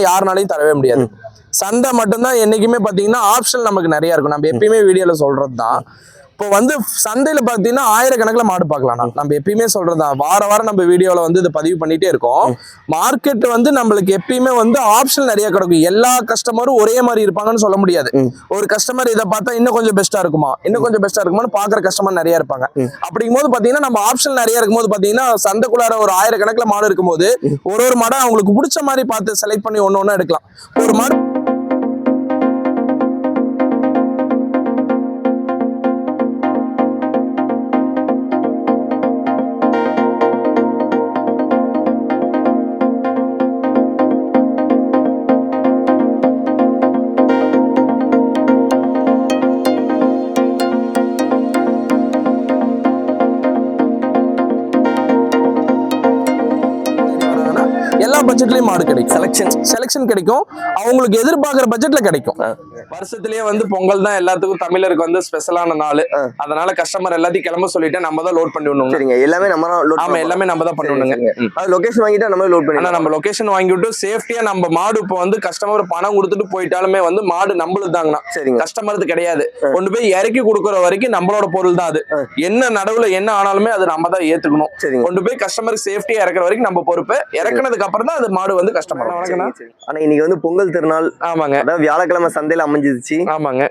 யாருனாலையும் தரவே முடியாது. சந்தை மட்டும்தான் என்னைக்குமே பாத்தீங்கன்னா ஆப்ஷன் நமக்கு நிறைய இருக்கும். நம்ம எப்பயுமே வீடியோல சொல்றதுதான். இப்போ வந்து சந்தையில பாத்தீங்கன்னா ஆயிரக்கணக்கில் மாடு பார்க்கலாம். நம்ம எப்பயுமே சொல்றதுதான், வாரம் நம்ம வீடியோல வந்து இதை பதிவு பண்ணிட்டே இருக்கோம். மார்க்கெட் வந்து நம்மளுக்கு எப்பயுமே வந்து ஆப்ஷன் நிறைய கிடைக்கும். எல்லா கஸ்டமரும் ஒரே மாதிரி இருப்பாங்கன்னு சொல்ல முடியாது. ஒரு கஸ்டமர் இதை பார்த்தா இன்னும் கொஞ்சம் பெஸ்டா இருக்குமா, இன்னும் கொஞ்சம் பெஸ்டா இருக்குமான்னு பாக்குற கஸ்டமர் நிறைய இருப்பாங்க. அப்படிங்கும் போது பாத்தீங்கன்னா நம்ம ஆப்ஷன் நிறைய இருக்கும்போது பாத்தீங்கன்னா சந்தைக்குள்ளார ஒரு ஆயிரக்கணக்கில் மாடு இருக்கும்போது ஒரு மாடை அவங்களுக்கு பிடிச்ச மாதிரி பார்த்து செலக்ட் பண்ணி ஒன்னு எடுக்கலாம். ஒரு மாடு எல்லா பட்ஜெட்லயும் மாடு கிடைக்கும். செலக்ஷன் கிடைக்கும், அவங்களுக்கு எதிர்பார்க்கிற பட்ஜெட்ல கிடைக்கும். வருஷத்திலேயே வந்து பொங்கல் தான் எல்லாத்துக்கும் தமிழருக்கு வந்து ஸ்பெஷலான நாள். அதனால கஸ்டமர் எல்லாத்தையும் கிளம்ப சொல்லிட்டு நம்ம தான் லோட் பண்ணி விடணும். சரிங்க, எல்லாமே நம்ம தான் லோட். ஆமா, எல்லாமே நம்ம தான் பண்ணணுங்க. அது லொகேஷன் வாங்கிட்டா நம்ம லோட் பண்ணி, நம்ம லொகேஷன் வாங்கிட்டு சேஃப்டியா நம்ம மாடு இப்போ வந்து கஸ்டமர் பணம் கொடுத்துட்டு போயிட்டாலுமே வந்து மாடு நம்மளுக்கு தாங்கண்ணா. சரிங்க, கஸ்டமருக்கு கிடையாது. கொண்டு போய் இறக்கி கொடுக்குற வரைக்கும் நம்மளோட பொருள் தான் அது. என்ன நடுவுல என்ன ஆனாலுமே அது நம்ம தான் ஏத்துக்கணும். கொண்டு போய் கஸ்டமருக்கு சேஃப்டியா இறக்குற வரைக்கும் நம்ம பொறுப்பு. இறக்குனதுக்கு அப்புறம் தான் அது மாடு வந்து கஸ்டமர். ஆனா இன்னைக்கு வந்து பொங்கல் திருநாள். ஆமாங்க, அதாவது வியாழக்கிழமை சந்தையில அமைஞ்சிருச்சு. ஆமாங்க,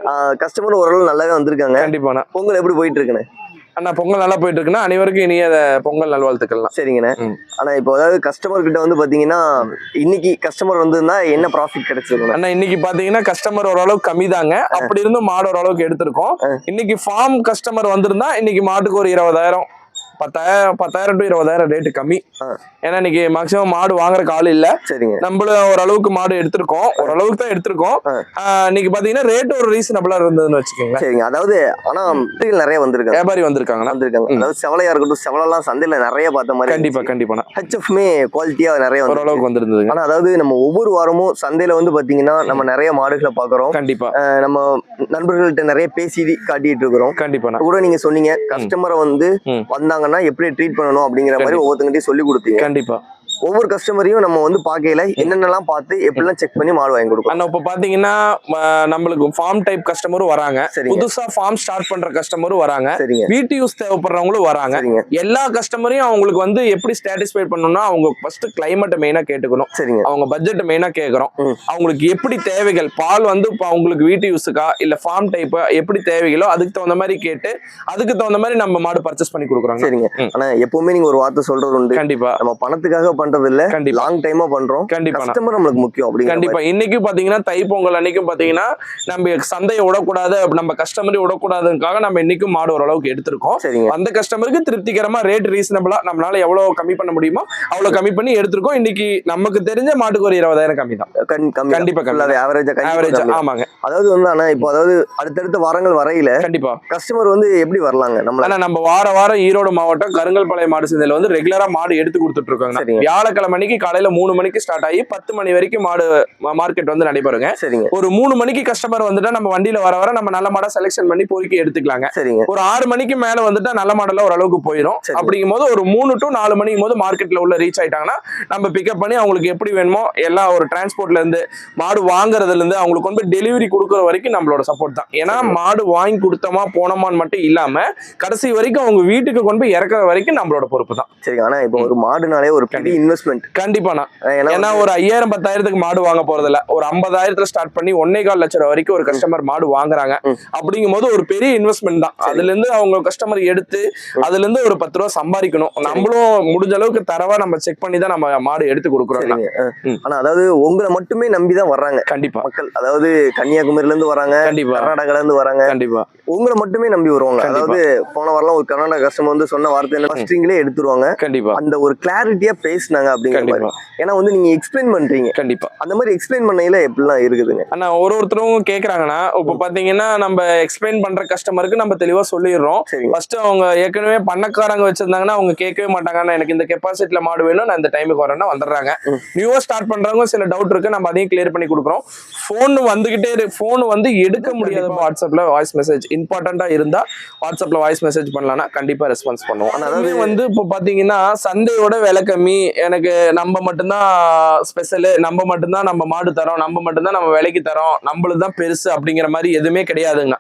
கஸ்டமர் ஓரளவு நல்லாவே வந்திருக்காங்க. கண்டிப்பா. பொங்கல் எப்படி போயிட்டு இருக்குன்னு? அண்ணா பொங்கல் நல்லா போயிட்டு இருக்குன்னா அனைவருக்கும் இனிய பொங்கல் நல்வாழ்த்துக்கள்லாம். சரிங்கண்ணே. ஆனா இப்போ அதாவது கஸ்டமர் கிட்ட வந்து பாத்தீங்கன்னா இன்னைக்கு கஸ்டமர் வந்திருந்தா என்ன ப்ராஃபிட் கிடைச்சிருக்கும்? அண்ணா இன்னைக்கு பாத்தீங்கன்னா கஸ்டமர் ஓரளவுக்கு கம்மி தாங்க. அப்படி இருந்தும் மாடு ஓரளவுக்கு எடுத்திருக்கோம். இன்னைக்கு ஃபார்ம் கஸ்டமர் வந்திருந்தா இன்னைக்கு மாட்டுக்கு ஒரு 20,000 10,000 to 20,000 ரேட்டு கம்மி. ஏன்னா இன்னைக்கு மேக்சிமம் மாடு வாங்குற ஆள் இல்ல. சரிங்க, நம்மளும் ஓரளவுக்கு மாடு எடுத்திருக்கோம், ஓரளவுக்கு தான் எடுத்திருக்கோம். இன்னைக்கு பாத்தீங்கன்னா ரேட் ஒரு ரீசனபிளா இருந்ததுன்னு வச்சுக்கோங்க. சரிங்க, அதாவது ஆனா நிறைய வந்திருக்காங்க, வியாபாரி வந்திருக்காங்க. அதாவது செவலையா இருக்கட்டும், செவலாம் சந்தையில நிறைய பார்த்த மாதிரி. கண்டிப்பா ஹெச்எஃப்மே குவாலிட்டியா நிறைய ஓரளவுக்கு வந்திருந்தது. ஆனா அதாவது நம்ம ஒவ்வொரு வாரமும் சந்தையில வந்து பாத்தீங்கன்னா நம்ம நிறைய மாடுகளை பாக்குறோம். கண்டிப்பா நம்ம நண்பர்கள்ட்ட நிறைய பேசி காட்டிட்டு இருக்கிறோம். கண்டிப்பா கூட நீங்க சொன்னீங்க கஸ்டமரை வந்து வந்தாங்கன்னா எப்படி ட்ரீட் பண்ணணும் அப்படிங்கிற மாதிரி ஒவ்வொருத்தங்கிட்டையும் சொல்லி கொடுத்தீங்க. கண்டிப்பா ஒவ்வொரு கஸ்டமரையும் நம்ம வந்து பாக்கையில என்னென்னலாம் பார்த்து எப்படிலாம் செக் பண்ணி மாடு வாங்கி கொடுக்கும். இப்ப பாத்தீங்கன்னா நம்மளுக்கு ஃபார்ம் டைப் கஸ்டமரும் வராங்க, புதுசா ஃபார்ம் ஸ்டார்ட் பண்ற கஸ்டமரும் வராங்க, வீட்டு யூஸ் தேவைப்படுறவங்களும் வராங்க. எல்லா கஸ்டமரையும் அவங்களுக்கு வந்து எப்படி சாட்டிஸ்ஃபை பண்ணணும்னா அவங்க ஃபர்ஸ்ட் கிளைமேட் மெயினா கேட்டுக்கணும். சரிங்க, அவங்க பட்ஜெட் மெயினா கேட்கறோம். அவங்களுக்கு எப்படி தேவைகள், பால் வந்து இப்போ அவங்களுக்கு வீட்டு யூஸுக்கா இல்ல ஃபார்ம் டைப் எப்படி தேவைகளோ அதுக்கு தகுந்த மாதிரி கேட்டு அதுக்கு தகுந்த மாதிரி நம்ம மாடு பர்ச்சேஸ் பண்ணி கொடுக்குறோம். சரிங்க, ஆனா எப்பவுமே நீங்க ஒரு வார்த்தை சொல்றது உண்டு. கண்டிப்பா நம்ம பணத்துக்காக பண்றது இல்ல, லாங் டைமா பண்றோம். கண்டிப்பா கஸ்டமர் நமக்கு முக்கியம். அப்படி கண்டிப்பா இன்னைக்கு பாத்தீங்கன்னா தை பொங்கல் அன்னைக்கும் பாத்தீங்கன்னா நம்ம சந்தையை விடக்கூடாது, நம்ம கஸ்டமரை விடக்கூடாதுக்காக நம்ம இன்னைக்கும் மாடு ஓரளவுக்கு எடுத்திருக்கோம். அந்த கஸ்டமருக்கு திருப்திகரமா ரேட் ரீசனபிளா நம்மளால எவ்வளவு கம்மி பண்ண முடியுமோ அவ்வளவு கம்மி பண்ணி எடுத்திருக்கோம். இன்னைக்கு நமக்கு தெரிஞ்ச மாட்டுக்கு ஒரு 20,000 கம்மி தான். கண்டிப்பா ஆவரேஜ். ஆமாங்க, அதாவது வந்து ஆனா இப்போ அதாவது அடுத்தடுத்த வாரங்கள் வரையில கண்டிப்பா கஸ்டமர் வந்து எப்படி வரலாங்க? நம்ம வாரம் ஈரோடு மாவட்டம் கருங்கல்பாளையம் மாடு சந்தையில வந்து ரெகுலரா மாடு எடுத்து கொடுத்துட்டு இருக்காங்க. வியாழக்கிழமை மணிக்கு காலையில 3 மணிக்கு ஸ்டார்ட் ஆகி 10 மணி வரைக்கும் மாடு மார்க்கெட் வந்து நடைபெறுங்க. சரிங்க, ஒரு 3 மணிக்கு கஸ்டமர் வந்துட்டா நம்ம வண்டியில வர நம்ம நல்ல மாடை செலக்ஷன் பண்ணி பொறுக்கி எடுத்துக்கலாங்க. சரிங்க, ஒரு 6 மணிக்கு மேல வந்துட்டா நல்ல மாடெல்லாம் ஓரளவுக்கு போயிடும். அப்படிங்கும் போது ஒரு 3 to 4 மணிக்கும் போது மார்க்கெட்ல உள்ள ரீச் ஆயிட்டாங்கன்னா நம்ம பிக்கப் பண்ணி அவங்களுக்கு எப்படி வேணுமோ எல்லா ஒரு டிரான்ஸ்போர்ட்ல இருந்து மாடு வாங்குறதுல இருந்து அவங்களுக்கு வந்து டெலிவரி கொடுக்குற வரைக்கும் நம்மளோட சப்போர்ட் தான். ஏன்னா மாடு வாங்கி கொடுத்தோமா போனோமான்னு மட்டும் இல்லாம கடைசி வரைக்கும் அவங்க வீட்டுக்கு கொண்டு போய் இறக்குற வரைக்கும் நம்மளோட பொறுப்பு தான். சரி, ஆனா இப்போ ஒரு மாடுனாலே ஒரு பெரிய இன்வெஸ்ட்மெண்ட். கண்டிப்பாண்ணா, ஏன்னா ஒரு 5,000 10,000க்கு மாடு வாங்க போறதில்ல, ஒரு 50,000 ஸ்டார்ட் பண்ணி 1.25 லட்சம் வரைக்கும் ஒரு கஸ்டமர் மாடு வாங்குறாங்க. அப்படிங்கும் போது ஒரு பெரிய இன்வெஸ்ட்மெண்ட் தான். அதுல இருந்து அவங்க கஸ்டமர் எடுத்து அதுல இருந்து ஒரு 10 ரூபா சம்பாதிக்கணும். நம்மளும் முடிஞ்ச அளவுக்கு தரவா நம்ம செக் பண்ணி தான் நம்ம மாடு எடுத்து கொடுக்குறோம். ஆனா அதாவது உங்களை மட்டுமே நம்பிதான் வர்றாங்க கண்டிப்பா மக்கள், அதாவது கன்னியாகுமரியில இருந்து வராங்க, கண்டிப்பா கர்நாடகால இருந்து வராங்க, கண்டிப்பா உங்களை மட்டுமே நம்பி வருவாங்க. அதாவது போன வாரம் ஒரு கர்நாடகா கஸ்டமர் வந்து சொன்ன வார்த்தை என்ன, ஃபர்ஸ்ட்ங்களே எடுத்துருவாங்க. கண்டிப்பா அந்த ஒரு கிளாரிட்டியா பேசினாங்க அப்படிங்கிற. ஏன்னா வந்து நீங்க எக்ஸ்பிளைன் பண்றீங்க. கண்டிப்பா அந்த மாதிரி எக்ஸ்பிளைன் பண்ணையில எப்படிலாம் இருக்குதுங்க? ஆனா ஒருத்தரும் கேக்குறாங்கன்னா இப்ப பாத்தீங்கன்னா நம்ம எக்ஸ்பிளைன் பண்ற கஸ்டமருக்கு நம்ம தெளிவா சொல்லிடுறோம். ஃபர்ஸ்ட் அவங்க ஏற்கனவே பண்ணக்காரங்க வச்சிருந்தாங்கன்னா அவங்க கேட்கவே மாட்டாங்க, எனக்கு இந்த கெப்பாசிட்டில மாடு வேணும், நான் இந்த டைமுக்கு வரேன்னா வந்துடுறாங்க. நியூவா ஸ்டார்ட் பண்றவங்க சில டவுட் இருக்கு, நம்ம அதையும் கிளியர் பண்ணி கொடுக்குறோம். போன் வந்துகிட்டே போன் வந்து எடுக்க முடியாத வாட்ஸ்அப்ல வாய்ஸ் மெசேஜ் இம்பார்ட்டண்டா இருந்தா வாட்ஸ்அப்ல வாய்ஸ் மெசேஜ் பண்ணலாம்னா கண்டிப்பா ரெஸ்பான்ஸ் பண்ணுவோம். அதாவது வந்து இப்போ பாத்தீங்கன்னா சந்தையோட விலை கம்மி, எனக்கு நம்ம மட்டும்தான் ஸ்பெஷலு, நம்ம மட்டும்தான் நம்ம மாடு தரோம், நம்ம மட்டும்தான் நம்ம விலைக்கு தரோம், நம்மளுக்கு தான் பெருசு அப்படிங்கிற மாதிரி எதுவுமே கிடையாதுங்க.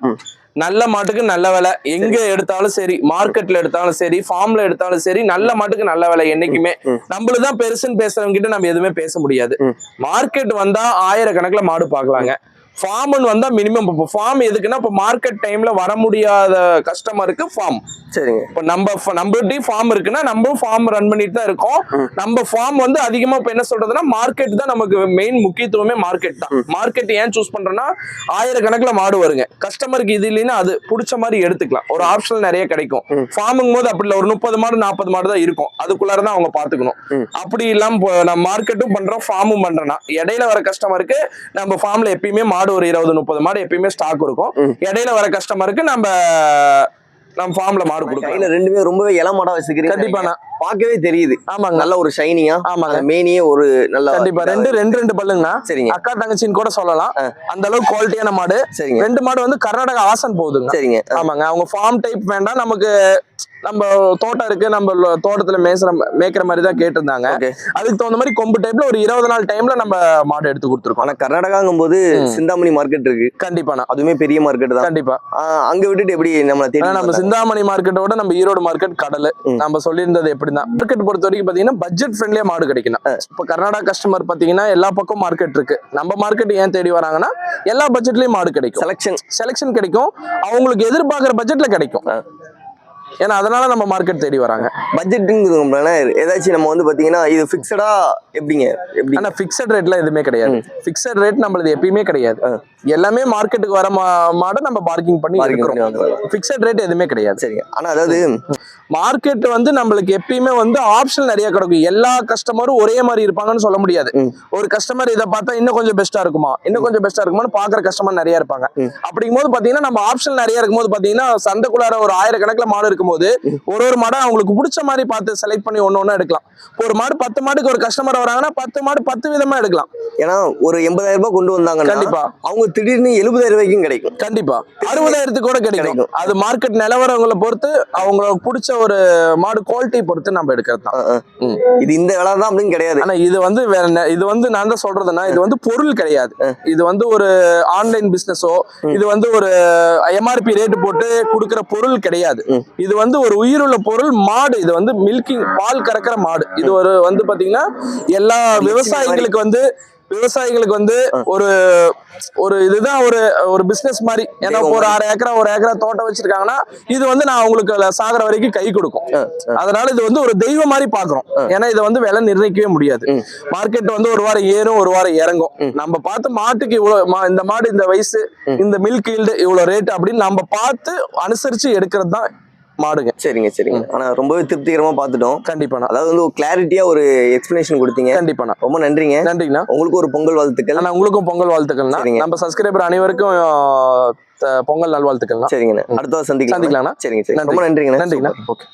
நல்ல மாட்டுக்கு நல்ல விலை, எங்க எடுத்தாலும் சரி, மார்க்கெட்ல எடுத்தாலும் சரி, ஃபார்ம்ல எடுத்தாலும் சரி, நல்ல மாட்டுக்கு நல்ல விலை என்னைக்குமே. நம்மளுதான் பெருசுன்னு பேசுறவங்க கிட்ட நம்ம எதுவுமே பேச முடியாது. மார்க்கெட் வந்தா ஆயிரக்கணக்கில் மாடு பார்க்கலாங்க. ஃபார்ம்னு வந்தா மினிமம். இப்போ ஃபார்ம் எதுக்குன்னா, இப்போ மார்க்கெட் டைம்ல வர முடியாத கஸ்டமருக்கு ஃபார்ம். சரிங்க. இப்போ நம்மகிட்ட ஃபார்ம் இருக்குன்னா நம்ம ஃபார்ம் ரன் பண்ணிட்டு தான் இருக்கோம். நம்ம ஃபார்ம் வந்து அதிகமா இப்போ என்ன சொல்றதுன்னா, மார்க்கெட் தான் நமக்கு மெயின் முக்கியத்துவமே. மார்க்கெட் தான். மார்க்கெட் ஏன் சூஸ் பண்றோம்னா, ஆயிரக்கணக்கில் மாடு வருங்க. கஸ்டமருக்கு இது இல்லைன்னா அது பிடிச்ச மாதிரி எடுத்துக்கலாம். ஒரு ஆப்ஷன் நிறைய கிடைக்கும். ஃபார்முங்கும் போது அப்படி இல்லை, ஒரு 30 மாடு 40 மாடு தான் இருக்கும். அதுக்குள்ளாரதான் அவங்க பாத்துக்கணும். அப்படி இல்லாம நம்ம மார்க்கெட்டும் பண்றோம், ஃபார்மும் பண்றோம்னா, இடையில வர கஸ்டமருக்கு நம்ம ஃபார்ம்ல எப்பயுமே மாடு ஒரு 20-30 மாடு எப்பயுமே ஸ்டாக் இருக்கும். இடையில வர கஸ்டமருக்கு நம்ம ஃபார்ம்ல மாடு கொடுக்கலாம். ரெண்டுமே ரொம்பவே இளமாடா வச்சுக்கிறீங்க. கண்டிப்பா பார்க்கவே தெரியுது. ஆமாங்க, நல்ல ஒரு ஷைனிங்கா. ஆமாங்க, மேனியே ஒரு நல்ல. கண்டிப்பா ரெண்டு பல்லுங்கண்ணா. சரிங்க. அக்கா தங்கச்சின்னு கூட சொல்லலாம், அந்த அளவுக்கு குவாலிட்டியான மாடு. சரிங்க. 2 மாடு வந்து கர்நாடகா ஆசன் போகுதுங்க. சரிங்க. ஆமாங்க, அவங்க ஃபார்ம் டைப் வேண்டாம், நமக்கு நம்ம தோட்டம் இருக்கு, நம்ம தோட்டத்துல மேய்க்கிற மாதிரி தான் கேட்டிருந்தாங்க. அதுக்கு தகுந்த மாதிரி கொம்பு டைப்ல ஒரு 20 நாள் டைம்ல நம்ம மாடு எடுத்து கொடுத்துருக்கோம். ஆனா கர்நாடகாங்கும் போது சிந்தாமணி மார்க்கெட் இருக்கு. கண்டிப்பா, அதுவுமே பெரிய மார்க்கெட் தான். கண்டிப்பா. அங்க விட்டுட்டு எப்படி நம்ம சிந்தாமணி மார்க்கெட்டோட நம்ம ஈரோடு மார்க்கெட் கடல் நம்ம சொல்லியிருந்தது எப்படின்னா, மார்க்கெட் பொறுத்த வரைக்கும் பாத்தீங்கன்னா பட்ஜெட் ஃப்ரெண்ட்லியா மாடு கிடைக்கணும். இப்ப கர்நாடகா கஸ்டமர் பாத்தீங்கன்னா எல்லா பக்கம் மார்க்கெட் இருக்கு. நம்ம மார்க்கெட் ஏன் தேடி வராங்கன்னா, எல்லா பட்ஜெட்லயும் மாடு கிடைக்கும், செலக்ஷன் கிடைக்கும், அவங்களுக்கு எதிர்பார்க்கிற பட்ஜெட்ல கிடைக்கும். ஏன்னா அதனால நம்ம மார்க்கெட் தேடி வராங்க. பட்ஜெட்டுங்கிறது ஏதாச்சும் நம்ம வந்து பாத்தீங்கன்னா இது ஃபிக்ஸடா எப்படிங்க? எப்படி? ஆனா ஃபிக்ஸட் ரேட்ல எதுவுமே கிடையாது. ஃபிக்ஸட் ரேட் நம்மளுது எப்பயுமே கிடையாது. எல்லாமே மார்க்கெட்டுக்கு வர மாட நம்ம பார்க்கிங் பண்ணி இருக்கிறோம். ஃபிக்ஸட் ரேட் எதுவுமே கிடையாது. சரி. ஆனா அதாவது மார்க்கெட் வந்து நம்மளுக்கு எப்பயுமே வந்து ஆப்ஷன் நிறைய கிடைக்கும். எல்லா கஸ்டமரும் ஒரே மாதிரி இருப்பாங்கன்னு சொல்ல முடியாது. ஒரு கஸ்டமர் இதை பார்த்தா இன்னும் கொஞ்சம் பெஸ்டா இருக்குமா, இன்னும் கொஞ்சம் பெஸ்டா இருக்குமான்னு பாக்குற கஸ்டமர் நிறைய இருப்பாங்க. அப்படிங்கும்போது பாத்தீங்கன்னா நம்ம ஆப்ஷன் நிறைய இருக்கும்போது பாத்தீங்கன்னா சந்தைக்குள்ளார ஒரு ஆயிரக்கணக்கில் மாடு இருக்கும்போது ஒரு மாடை அவங்களுக்கு பிடிச்ச மாதிரி பார்த்து செலக்ட் பண்ணி ஒண்ணு எடுக்கலாம். ஒரு மாடு 10 மாடுக்கு ஒரு கஸ்டமர் வராங்கன்னா 10 மாடு 10 விதமா எடுக்கலாம். ஏன்னா ஒரு 80,000 ரூபாய் கொண்டு வந்தாங்க, கண்டிப்பா அவங்க திடீர்னு 70,000 ரூபாய்க்கும் கிடைக்கும். கண்டிப்பா 60,000 கூட கிடைக்கும். அது மார்க்கெட் நிலவரங்களை பொறுத்து, அவங்களுக்கு பிடிச்ச ஒரு மாடு குவாலிட்டி பொறுத்து நம்ம எடுக்கிறது தான். இது இந்த விலை தான் அப்படின்னு கிடையாது. ஆனா இது வந்து நான் தான் சொல்றதுன்னா, இது வந்து பொருள் கிடையாது. இது வந்து ஒரு ஆன்லைன் பிசினஸோ, இது வந்து ஒரு எம்ஆர்பி ரேட் போட்டு கொடுக்கிற பொருள் கிடையாது. இது வந்து ஒரு உயிருள்ள பொருள், மாடு. இது வந்து மில்கிங், பால் கறக்கிற மாடு. இது ஒரு வந்து பாத்தீங்கன்னா எல்லா விவசாயிகளுக்கு வந்து ஒரு இதுதான் ஒரு பிசினஸ் மாதிரி. ஏன்னா ஒரு 1 ஏக்கரா தோட்டம் வச்சிருக்காங்கன்னா இது வந்து நான் உங்களுக்கு சாகர வரைக்கும் கை கொடுக்கும். அதனால இது வந்து ஒரு தெய்வம் மாதிரி பாக்குறோம். ஏன்னா இதை வந்து விலை நிர்ணயிக்கவே முடியாது. மார்க்கெட் வந்து ஒரு வாரம் ஏறும், ஒரு வாரம் இறங்கும். நம்ம பார்த்து மாட்டுக்கு இவ்வளவு, இந்த மாடு இந்த வயசு, இந்த மில்க் ஈல்டு இவ்வளவு ரேட் அப்படின்னு நம்ம பார்த்து அனுசரிச்சு எடுக்கிறது தான் மாடுங்க. சரிங்க. ஆனா ரொம்பவே திருப்திகரமா பாத்துட்டோம். கண்டிப்பா. அதாவது வந்து கிளாரிட்டியா ஒரு எக்ஸ்பிளனேஷன் கொடுத்தீங்க. கண்டிப்பா, ரொம்ப நன்றிங்க. நன்றிங்கண்ணா. உங்களுக்கு ஒரு பொங்கல் வாழ்த்துக்கள். உங்களுக்கும் பொங்கல் வாழ்த்துக்கள்னா. நம்ம சப்ஸ்கிரைபர் அனைவருக்கும் பொங்கல் நல்வாழ்த்துக்கள். சரிங்க. அடுத்த சந்திக்கலாம். சந்திக்கலாம்ண்ணா. சரிங்க. ரொம்ப நன்றிங்க. நன்றிங்கண்ணா. ஓகே.